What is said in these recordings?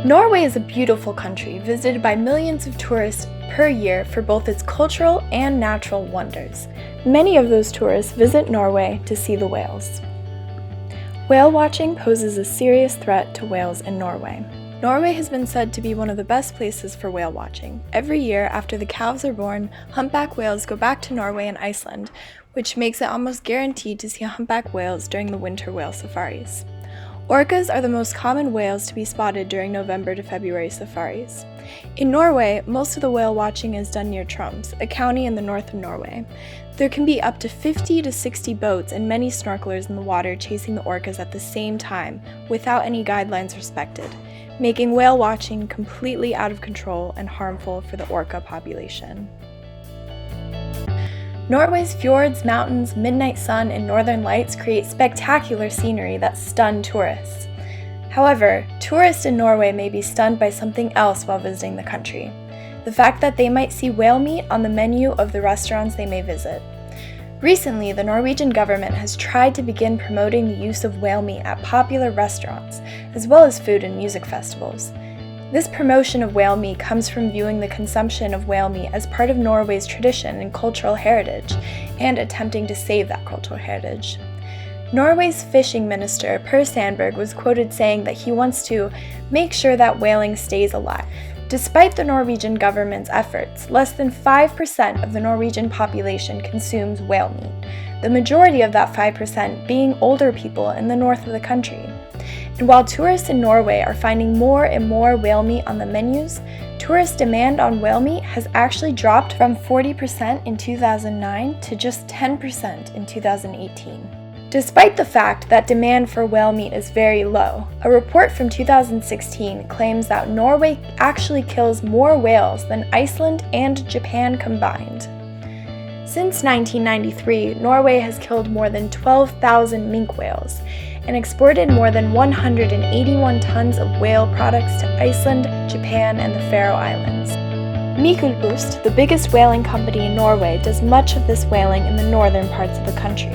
Norway is a beautiful country visited by millions of tourists per year for both its cultural and natural wonders. Many of those tourists visit Norway to see the whales. Whale watching poses a serious threat to whales in Norway. Norway has been said to be one of the best places for whale watching. Every year, after the calves are born, humpback whales go back to Norway and Iceland, which makes it almost guaranteed to see humpback whales during the winter whale safaris. Orcas are the most common whales to be spotted during November to February safaris. In Norway, most of the whale watching is done near Troms, a county in the north of Norway. There can be up to 50 to 60 boats and many snorkelers in the water chasing the orcas at the same time, without any guidelines respected, making whale watching completely out of control and harmful for the orca population. Norway's fjords, mountains, midnight sun, and northern lights create spectacular scenery that stun tourists. However, tourists in Norway may be stunned by something else while visiting the country: the fact that they might see whale meat on the menu of the restaurants they may visit. Recently, the Norwegian government has tried to begin promoting the use of whale meat at popular restaurants, as well as food and music festivals. This promotion of whale meat comes from viewing the consumption of whale meat as part of Norway's tradition and cultural heritage, and attempting to save that cultural heritage. Norway's fishing minister, Per Sandberg, was quoted saying that he wants to make sure that whaling stays alive. Despite the Norwegian government's efforts, less than 5% of the Norwegian population consumes whale meat, the majority of that 5% being older people in the north of the country. And while tourists in Norway are finding more and more whale meat on the menus, tourist demand on whale meat has actually dropped from 40% in 2009 to just 10% in 2018. Despite the fact that demand for whale meat is very low, a report from 2016 claims that Norway actually kills more whales than Iceland and Japan combined. Since 1993, Norway has killed more than 12,000 minke whales and exported more than 181 tons of whale products to Iceland, Japan, and the Faroe Islands. Myklebust, the biggest whaling company in Norway, does much of this whaling in the northern parts of the country.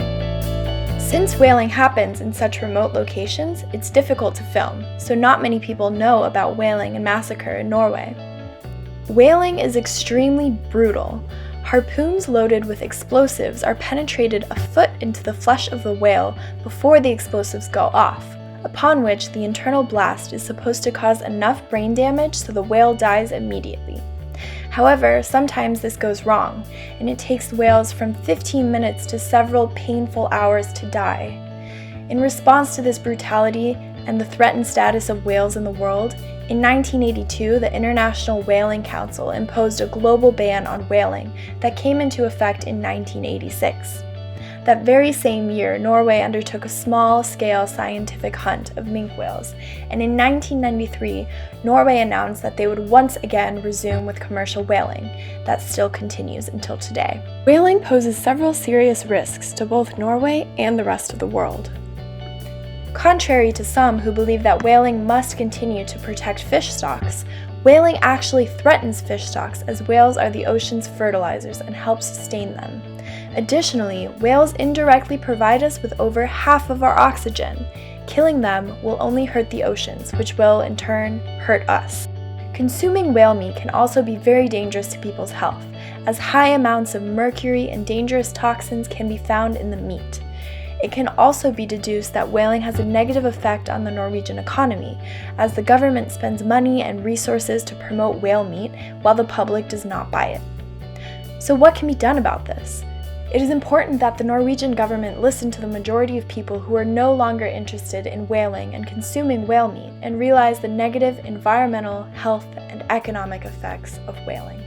Since whaling happens in such remote locations, it's difficult to film, so not many people know about whaling and massacre in Norway. Whaling is extremely brutal. Harpoons loaded with explosives are penetrated a foot into the flesh of the whale before the explosives go off, upon which the internal blast is supposed to cause enough brain damage so the whale dies immediately. However, sometimes this goes wrong, and it takes whales from 15 minutes to several painful hours to die. In response to this brutality and the threatened status of whales in the world, in 1982, the International Whaling Council imposed a global ban on whaling that came into effect in 1986. That very same year, Norway undertook a small-scale scientific hunt of minke whales, and in 1993, Norway announced that they would once again resume with commercial whaling. That still continues until today. Whaling poses several serious risks to both Norway and the rest of the world. Contrary to some who believe that whaling must continue to protect fish stocks, whaling actually threatens fish stocks as whales are the ocean's fertilizers and help sustain them. Additionally, whales indirectly provide us with over half of our oxygen. Killing them will only hurt the oceans, which will, in turn, hurt us. Consuming whale meat can also be very dangerous to people's health, as high amounts of mercury and dangerous toxins can be found in the meat. It can also be deduced that whaling has a negative effect on the Norwegian economy, as the government spends money and resources to promote whale meat while the public does not buy it. So what can be done about this? It is important that the Norwegian government listen to the majority of people who are no longer interested in whaling and consuming whale meat and realize the negative environmental, health, and economic effects of whaling.